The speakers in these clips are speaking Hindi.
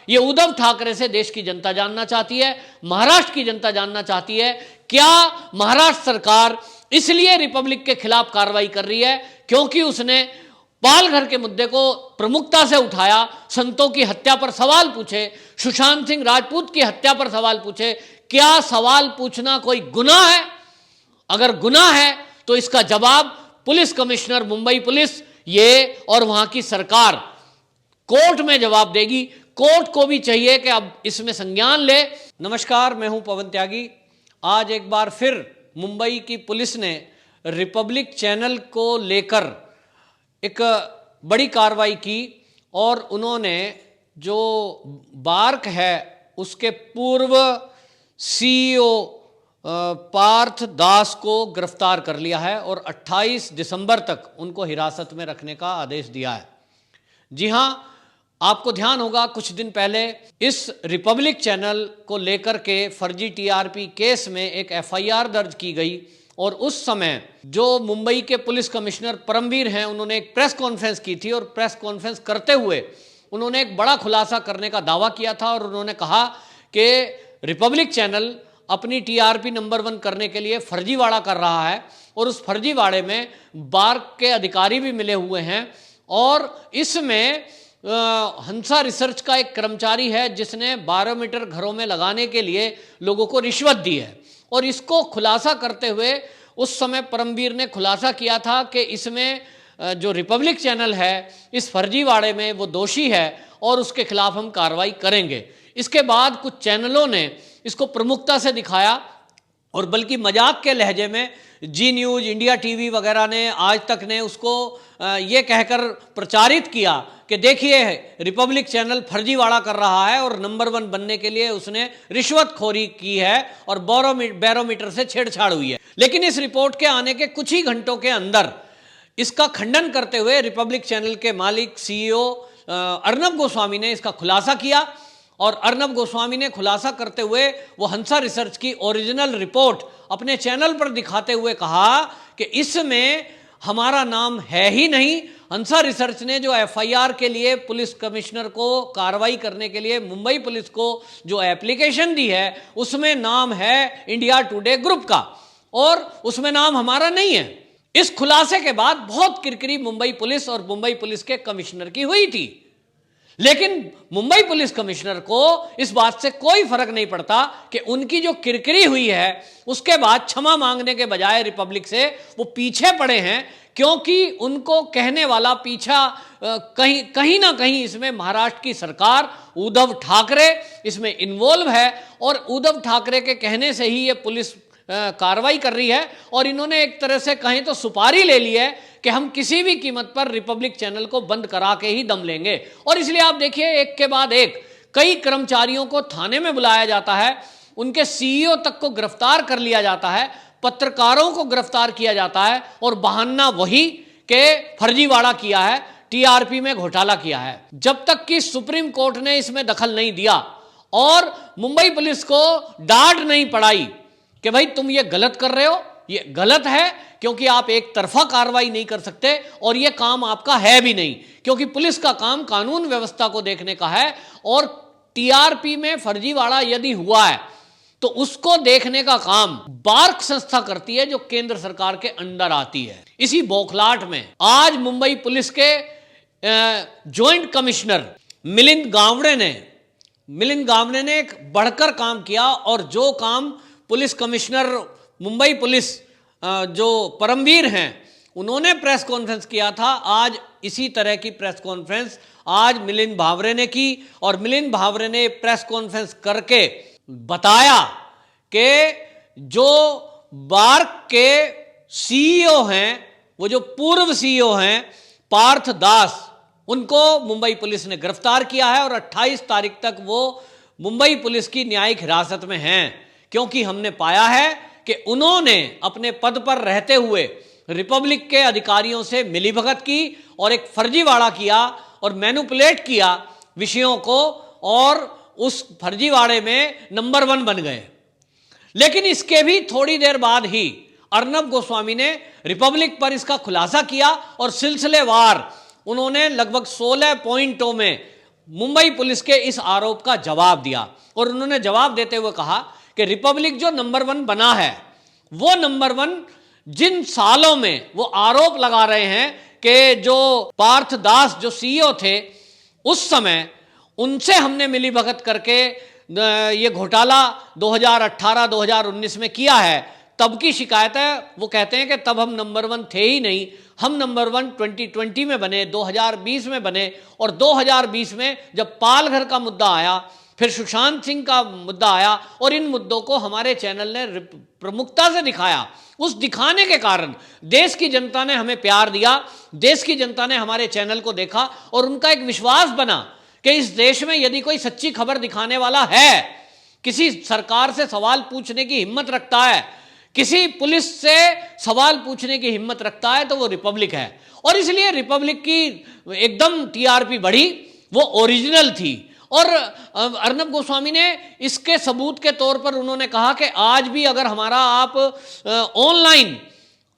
ये उद्धव ठाकरे से देश की जनता जानना चाहती है, महाराष्ट्र की जनता जानना चाहती है। क्या महाराष्ट्र सरकार इसलिए रिपब्लिक के खिलाफ कार्रवाई कर रही है क्योंकि उसने पालघर के मुद्दे को प्रमुखता से उठाया, संतों की हत्या पर सवाल पूछे, सुशांत सिंह राजपूत की हत्या पर सवाल पूछे? क्या सवाल पूछना कोई गुनाह है? अगर गुनाह है तो इसका जवाब पुलिस कमिश्नर, मुंबई पुलिस ये और वहां की सरकार कोर्ट में जवाब देगी। कोर्ट को भी चाहिए कि अब इसमें संज्ञान ले। नमस्कार, मैं हूं पवन त्यागी। आज एक बार फिर मुंबई की पुलिस ने रिपब्लिक चैनल को लेकर एक बड़ी कार्रवाई की और उन्होंने जो बार्क है उसके पूर्व सीईओ पार्थ दास को गिरफ्तार कर लिया है और 28 दिसंबर तक उनको हिरासत में रखने का आदेश दिया है। जी हां, आपको ध्यान होगा कुछ दिन पहले इस रिपब्लिक चैनल को लेकर के फर्जी टीआरपी केस में एक एफआईआर दर्ज की गई और उस समय जो मुंबई के पुलिस कमिश्नर परमवीर हैं, उन्होंने एक प्रेस कॉन्फ्रेंस की थी और प्रेस कॉन्फ्रेंस करते हुए उन्होंने एक बड़ा खुलासा करने का दावा किया था और उन्होंने कहा कि रिपब्लिक चैनल अपनी टीआरपी नंबर 1 करने के लिए फर्जीवाड़ा कर रहा है और उस फर्जीवाड़े में बार्क के अधिकारी भी मिले हुए हैं और इसमें हंसा रिसर्च का एक कर्मचारी है जिसने 12 मीटर घरों में लगाने के लिए लोगों को रिश्वत दी है। और इसको खुलासा करते हुए उस समय परमवीर ने खुलासा किया था कि इसमें जो रिपब्लिक चैनल है इस फर्जीवाड़े में वो दोषी है और उसके खिलाफ हम कार्रवाई करेंगे। इसके बाद कुछ चैनलों ने इसको प्रमुखता से दिखाया और बल्कि मजाक के लहजे में जी न्यूज़, इंडिया टीवी वगैरह ने, आज तक ने उसको ये कहकर प्रचारित किया कि देखिए रिपब्लिक चैनल फर्जीवाड़ा कर रहा है और नंबर 1 बनने के लिए उसने रिश्वतखोरी की है और बैरोमीटर से छेड़छाड़ हुई है। लेकिन इस रिपोर्ट के आने के कुछ ही घंटों के अंदर इसका खंडन करते हुए रिपब्लिक चैनल के मालिक सीईओ अर्नब गोस्वामी ने इसका खुलासा किया और अर्नब गोस्वामी ने खुलासा करते हुए वो हंसा रिसर्च की ओरिजिनल रिपोर्ट अपने चैनल पर दिखाते हुए कहा कि इसमें हमारा नाम है ही नहीं। हंसा रिसर्च ने जो एफआईआर के लिए पुलिस कमिश्नर को कार्रवाई करने के लिए मुंबई पुलिस को जो एप्लीकेशन दी है उसमें नाम है इंडिया टुडे ग्रुप का और उसमें नाम हमारा नहीं है। इस खुलासे के बाद बहुत किरकिरी मुंबई पुलिस और मुंबई पुलिस के कमिश्नर की हुई थी, लेकिन मुंबई पुलिस कमिश्नर को इस बात से कोई फर्क नहीं पड़ता कि उनकी जो किरकिरी हुई है उसके बाद क्षमा मांगने के बजाय रिपब्लिक से वो पीछे पड़े हैं, क्योंकि उनको कहने वाला पीछा कहीं ना कहीं इसमें महाराष्ट्र की सरकार, उद्धव ठाकरे इसमें इन्वॉल्व है और उद्धव ठाकरे के कहने से ही ये पुलिस कार्रवाई कर रही है और इन्होंने एक तरह से कहें तो सुपारी ले ली है कि हम किसी भी कीमत पर रिपब्लिक चैनल को बंद करा के ही दम लेंगे। और इसलिए आप देखिए एक के बाद एक कई कर्मचारियों को थाने में बुलाया जाता है, उनके सीईओ तक को गिरफ्तार कर लिया जाता है, पत्रकारों को गिरफ्तार किया जाता है और बहाना वही कि फर्जीवाड़ा किया है, टीआरपी में घोटाला किया है। जब तक कि सुप्रीम कोर्ट ने इसमें दखल नहीं दिया और मुंबई पुलिस को डांट नहीं पड़ाई कि भाई तुम ये गलत कर रहे हो, ये गलत है क्योंकि आप एक तरफा कार्रवाई नहीं कर सकते और ये काम आपका है भी नहीं, क्योंकि पुलिस का काम कानून व्यवस्था को देखने का है और टीआरपी में फर्जीवाड़ा यदि हुआ है तो उसको देखने का काम बार्क संस्था करती है जो केंद्र सरकार के अंडर आती है। इसी बौखलाहट में आज मुंबई पुलिस के जॉइंट कमिश्नर मिलिंद गावड़े ने एक बढ़कर काम किया और जो काम पुलिस कमिश्नर मुंबई पुलिस जो परमवीर हैं उन्होंने प्रेस कॉन्फ्रेंस किया था, आज इसी तरह की प्रेस कॉन्फ्रेंस आज मिलिंद भावरे ने की और मिलिंद भावरे ने प्रेस कॉन्फ्रेंस करके बताया कि जो बार्क के सीईओ हैं, वो जो पूर्व सीईओ हैं पार्थ दास, उनको मुंबई पुलिस ने गिरफ्तार किया है और 28 तारीख तक वो मुंबई पुलिस की न्यायिक हिरासत में हैं, क्योंकि हमने पाया है कि उन्होंने अपने पद पर रहते हुए रिपब्लिक के अधिकारियों से मिलीभगत की और एक फर्जीवाड़ा किया और मैनिपुलेट किया विषयों को और उस फर्जीवाड़े में नंबर 1 बन गए। लेकिन इसके भी थोड़ी देर बाद ही अर्नब गोस्वामी ने रिपब्लिक पर इसका खुलासा किया और सिलसिलेवार उन्होंने लगभग 16 पॉइंटों में मुंबई पुलिस के इस आरोप का जवाब दिया और उन्होंने जवाब देते हुए कहा कि रिपब्लिक जो नंबर 1 बना है, वो नंबर 1 जिन सालों में वो आरोप लगा रहे हैं कि जो पार्थ दास जो सीईओ थे उस समय उनसे हमने मिलीभगत करके ये घोटाला 2018-2019 में किया है, तब की शिकायत है। वो कहते हैं कि तब हम नंबर 1 थे ही नहीं, हम नंबर 1 2020 में बने, 2020 में बने, और 2020 में जब पालघर का मुद्दा आया, फिर सुशांत सिंह का मुद्दा आया और इन मुद्दों को हमारे चैनल ने प्रमुखता से दिखाया। उस दिखाने के कारण देश की जनता ने हमें प्यार दिया, देश की जनता ने हमारे चैनल को देखा और उनका एक विश्वास बना कि इस देश में यदि कोई सच्ची खबर दिखाने वाला है, किसी सरकार से सवाल पूछने की हिम्मत रखता है, किसी पुलिस से सवाल पूछने की हिम्मत रखता है, तो वो रिपब्लिक है। और इसलिए रिपब्लिक की एकदम टीआरपी बढ़ी, वो ओरिजिनल थी। और अर्नब गोस्वामी ने इसके सबूत के तौर पर उन्होंने कहा कि आज भी अगर हमारा आप ऑनलाइन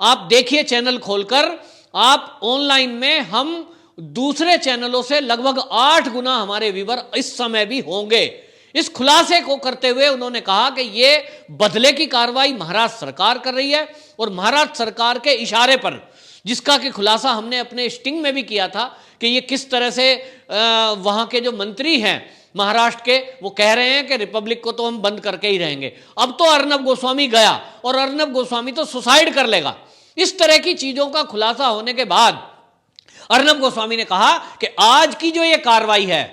आप देखिए चैनल खोलकर, आप ऑनलाइन में हम दूसरे चैनलों से लगभग 8 गुना हमारे व्यूअर इस समय भी होंगे। इस खुलासे को करते हुए उन्होंने कहा कि ये बदले की कार्रवाई महाराष्ट्र सरकार कर रही है और महाराष्ट्र सरकार के इशारे पर, जिसका कि खुलासा हमने अपने स्टिंग में भी किया था कि ये किस तरह से वहाँ के जो मंत्री हैं महाराष्ट्र के, वो कह रहे हैं कि रिपब्लिक को तो हम बंद करके ही रहेंगे। अब तो अर्नब गोस्वामी गया और अर्नब गोस्वामी तो सुसाइड कर लेगा। इस तरह की चीज़ों का खुलासा होने के बाद अर्नब गोस्वामी ने कहा कि आज की जो ये कार्रवाई है,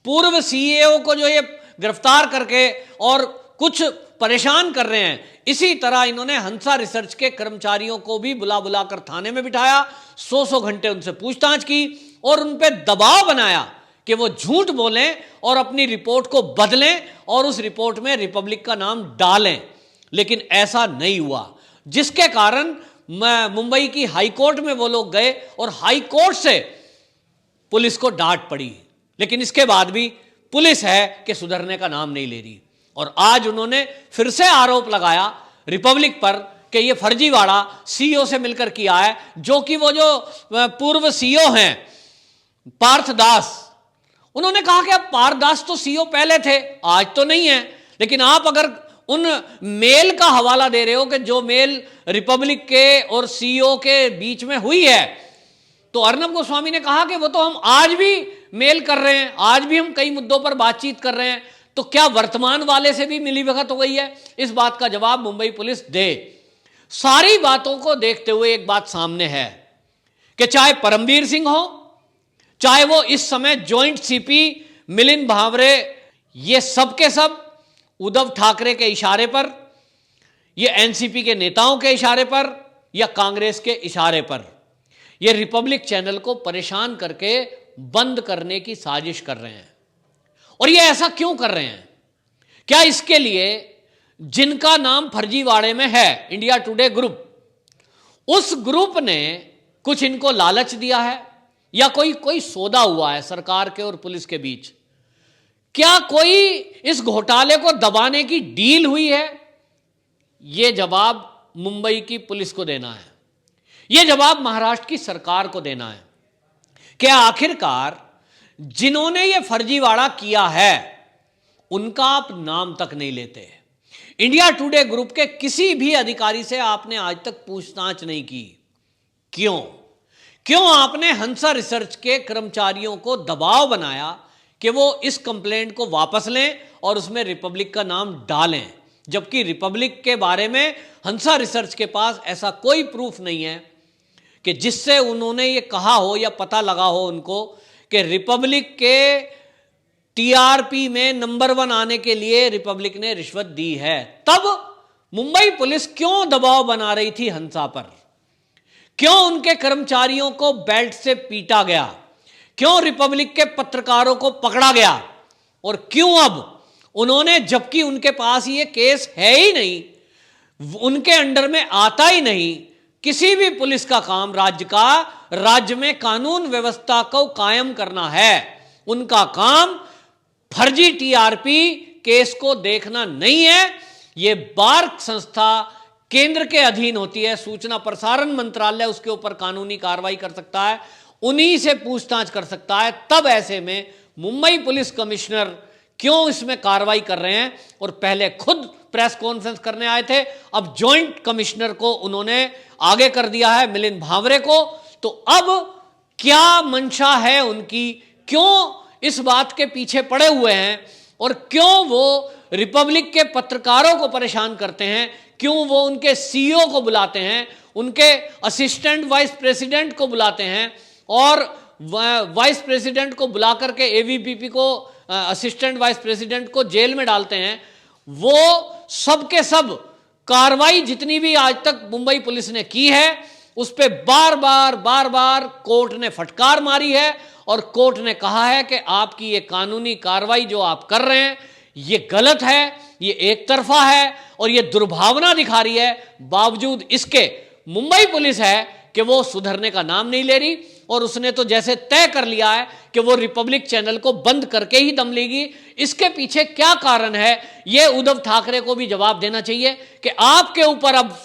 पूर्व सीईओ को जो ये गिरफ्तार करके और कुछ परेशान कर रहे हैं, इसी तरह इन्होंने हंसा रिसर्च के कर्मचारियों को भी बुला बुलाकर थाने में बिठाया, 100 घंटे उनसे पूछताछ की और उन पर दबाव बनाया कि वो झूठ बोलें और अपनी रिपोर्ट को बदलें और उस रिपोर्ट में रिपब्लिक का नाम डालें। लेकिन ऐसा नहीं हुआ, जिसके कारण मुंबई की हाईकोर्ट में वो लोग गए और हाईकोर्ट से पुलिस को डांट पड़ी। लेकिन इसके बाद भी पुलिस है कि सुधरने का नाम नहीं ले रही। और आज उन्होंने फिर से आरोप लगाया रिपब्लिक पर कि ये फर्जीवाड़ा सीईओ से मिलकर किया है, जो कि वो जो पूर्व सीईओ हैं पार्थ दास, उन्होंने कहा कि अब पार्थ दास तो सीईओ पहले थे, आज तो नहीं है। लेकिन आप अगर उन मेल का हवाला दे रहे हो कि जो मेल रिपब्लिक के और सीईओ के बीच में हुई है, तो अर्नब गोस्वामी ने कहा कि वो तो हम आज भी मेल कर रहे हैं, आज भी हम कई मुद्दों पर बातचीत कर रहे हैं, तो क्या वर्तमान वाले से भी मिलीभगत हो गई है? इस बात का जवाब मुंबई पुलिस दे। सारी बातों को देखते हुए एक बात सामने है कि चाहे परमवीर सिंह हो, चाहे वो इस समय ज्वाइंट सीपी मिलिंद भावरे, ये सब के सब उद्धव ठाकरे के इशारे पर, ये एनसीपी के नेताओं के इशारे पर या कांग्रेस के इशारे पर, ये रिपब्लिक चैनल को परेशान करके बंद करने की साजिश कर रहे हैं। और ये ऐसा क्यों कर रहे हैं? क्या इसके लिए जिनका नाम फर्जीवाड़े में है, इंडिया टुडे ग्रुप, उस ग्रुप ने कुछ इनको लालच दिया है या कोई सौदा हुआ है सरकार के और पुलिस के बीच? क्या कोई इस घोटाले को दबाने की डील हुई है? यह जवाब मुंबई की पुलिस को देना है, यह जवाब महाराष्ट्र की सरकार को देना है। क्या आखिरकार जिन्होंने यह फर्जीवाड़ा किया है उनका आप नाम तक नहीं लेते? इंडिया टुडे ग्रुप के किसी भी अधिकारी से आपने आज तक पूछताछ नहीं की। क्यों आपने हंसा रिसर्च के कर्मचारियों को दबाव बनाया कि वो इस कंप्लेंट को वापस लें और उसमें रिपब्लिक का नाम डालें, जबकि रिपब्लिक के बारे में हंसा रिसर्च के पास ऐसा कोई प्रूफ नहीं है कि जिससे उन्होंने ये कहा हो या पता लगा हो उनको कि रिपब्लिक के टीआरपी में नंबर 1 आने के लिए रिपब्लिक ने रिश्वत दी है। तब मुंबई पुलिस क्यों दबाव बना रही थी हंसा पर? क्यों उनके कर्मचारियों को बेल्ट से पीटा गया? क्यों रिपब्लिक के पत्रकारों को पकड़ा गया? और क्यों अब उन्होंने, जबकि उनके पास ये केस है ही नहीं, उनके अंडर में आता ही नहीं, किसी भी पुलिस का काम राज्य में कानून व्यवस्था को कायम करना है, उनका काम फर्जी टीआरपी केस को देखना नहीं है। ये बार्क संस्था केंद्र के अधीन होती है, सूचना प्रसारण मंत्रालय उसके ऊपर कानूनी कार्रवाई कर सकता है, उन्हीं से पूछताछ कर सकता है। तब ऐसे में मुंबई पुलिस कमिश्नर क्यों इसमें कार्रवाई कर रहे हैं, और पहले खुद प्रेस कॉन्फ्रेंस करने आए थे, अब जॉइंट कमिश्नर को उन्होंने आगे कर दिया है, मिलिंद भावरे को। तो अब क्या मंशा है उनकी, क्यों इस बात के पीछे पड़े हुए हैं, और क्यों वो रिपब्लिक के पत्रकारों को परेशान करते हैं, क्यों वो उनके सीईओ को बुलाते हैं, उनके असिस्टेंट वाइस प्रेसिडेंट को बुलाते हैं, और वाइस प्रेसिडेंट को बुला करके एवीपीपी को, असिस्टेंट वाइस प्रेसिडेंट को जेल में डालते हैं। वो सब के सब कार्रवाई जितनी भी आज तक मुंबई पुलिस ने की है, उस पर बार बार कोर्ट ने फटकार मारी है, और कोर्ट ने कहा है कि आपकी ये कानूनी कार्रवाई जो आप कर रहे हैं ये गलत है, ये एक तरफा है, और ये दुर्भावना दिखा रही है। बावजूद इसके मुंबई पुलिस है कि वो सुधरने का नाम नहीं ले रही, और उसने तो जैसे तय कर लिया है कि वो रिपब्लिक चैनल को बंद करके ही दम लेगी। इसके पीछे क्या कारण है, ये उद्धव ठाकरे को भी जवाब देना चाहिए कि आपके ऊपर अब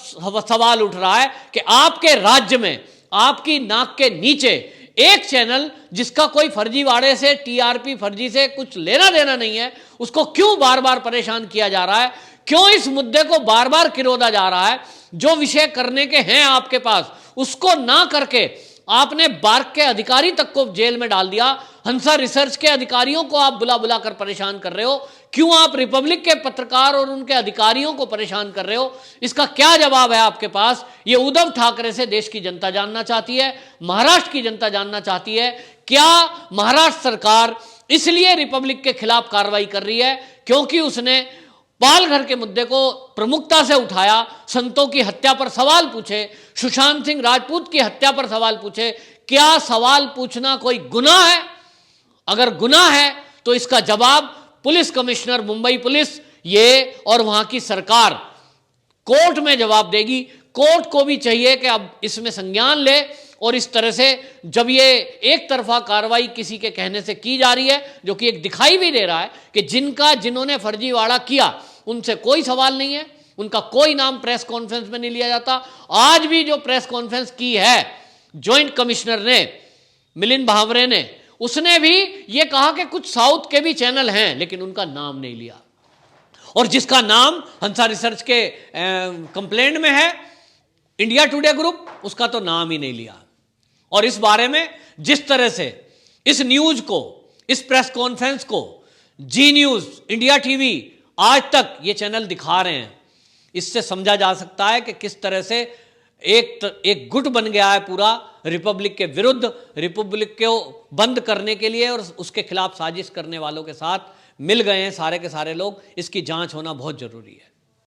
सवाल उठ रहा है कि आपके राज्य में आपकी नाक के नीचे एक चैनल जिसका कोई फर्जीवाड़े से, टीआरपी फर्जी से कुछ लेना देना नहीं है, उसको क्यों बार बार परेशान किया जा रहा है, क्यों इस मुद्दे को बार बार किरोदा जा रहा है। जो विषय करने के हैं आपके पास उसको ना करके आपने बार्क के अधिकारी तक को जेल में डाल दिया, हंसा रिसर्च के अधिकारियों को आप बुला बुला कर परेशान कर रहे हो। क्यों आप रिपब्लिक के पत्रकार और उनके अधिकारियों को परेशान कर रहे हो, इसका क्या जवाब है आपके पास? ये उद्धव ठाकरे से देश की जनता जानना चाहती है, महाराष्ट्र की जनता जानना चाहती है। क्या महाराष्ट्र सरकार इसलिए रिपब्लिक के खिलाफ कार्रवाई कर रही है क्योंकि उसने पालघर के मुद्दे को प्रमुखता से उठाया, संतों की हत्या पर सवाल पूछे, सुशांत सिंह राजपूत की हत्या पर सवाल पूछे? क्या सवाल पूछना कोई गुनाह है? अगर गुनाह है तो इसका जवाब पुलिस कमिश्नर मुंबई पुलिस ये और वहां की सरकार कोर्ट में जवाब देगी। कोर्ट को भी चाहिए कि अब इसमें संज्ञान ले, और इस तरह से जब ये एक तरफा कार्रवाई किसी के कहने से की जा रही है, जो कि एक दिखाई भी दे रहा है कि जिन्होंने फर्जीवाड़ा किया उनसे कोई सवाल नहीं है, उनका कोई नाम प्रेस कॉन्फ्रेंस में नहीं लिया जाता। आज भी जो प्रेस कॉन्फ्रेंस की है जॉइंट कमिश्नर ने, मिलिंद भावरे ने, उसने भी ये कहा कि कुछ साउथ के भी चैनल हैं लेकिन उनका नाम नहीं लिया, और जिसका नाम हंसा रिसर्च के कंप्लेंट में है इंडिया टुडे ग्रुप, उसका तो नाम ही नहीं लिया। और इस बारे में जिस तरह से इस न्यूज को, इस प्रेस कॉन्फ्रेंस को जी न्यूज, इंडिया टीवी, आज तक ये चैनल दिखा रहे हैं, इससे समझा जा सकता है कि किस तरह से एक गुट बन गया है पूरा रिपब्लिक के विरुद्ध, रिपब्लिक को बंद करने के लिए, और उसके खिलाफ साजिश करने वालों के साथ मिल गए हैं सारे के सारे लोग। इसकी जांच होना बहुत जरूरी है।